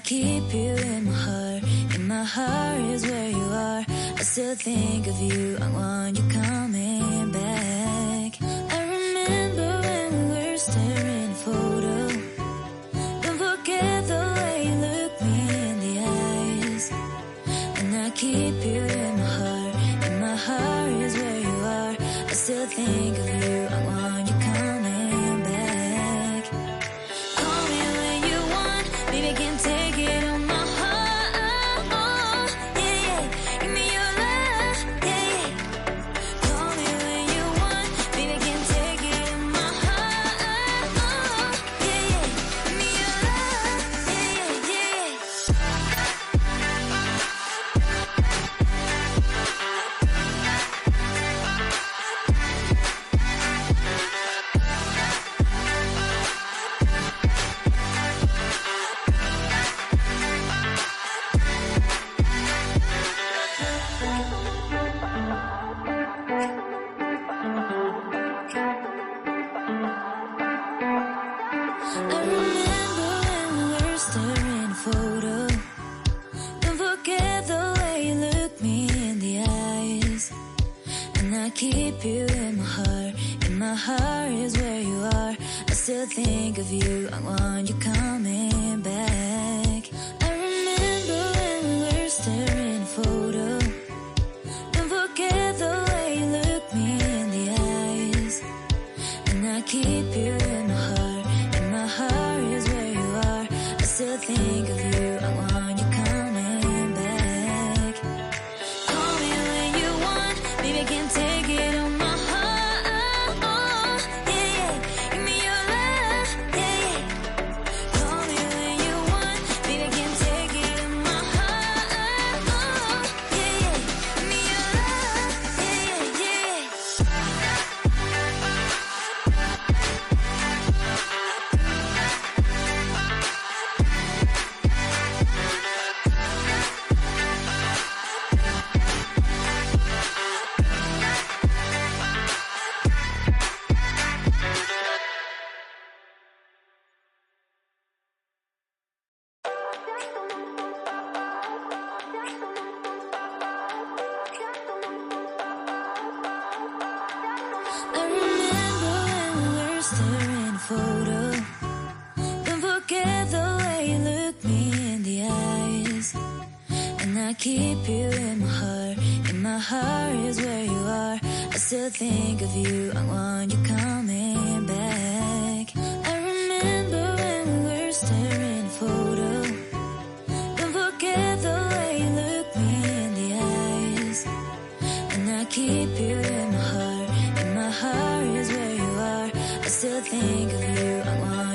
keep you in my heart is where you are. I still think of you, I want you coming back. I remember when we were staring at a photo. Don't forget the way you look me in the eyes. And I keep you in my heart is where you are. I still think of you, I want you coming back. Call me when you want, baby, I can take it on my heart. Yeah, yeah, give me your love, yeah, yeah. Call me when you want, baby, I can take it on my heart. Yeah, yeah, give me your love, yeah, yeah, I remember when we were staring at a photo. Don't forget the way you look me in the eyes. And I keep you in my heart is where you are. I still think of you, I want you coming back. I remember when we were staring at a photo. Don't forget the way you look me in the eyes. And I keep you in my heart is where you are. I still think of you, I want you coming back. Call me when you want, baby, I can take it on my heart. Yeah, yeah, give me your love, yeah, yeah. Call me when you want, baby, I can take it on my heart. Yeah, yeah, give me your love, yeah, yeah. I remember when we were staring at a photo. Don't forget the way you look me in the eyes. And I keep you in my heart is where you are. I still think of you, I want you coming back. I remember when we were staring at a photo. Don't forget the way you look me in the eyes. And I keep you in my heart is where you are. I still think of you, I want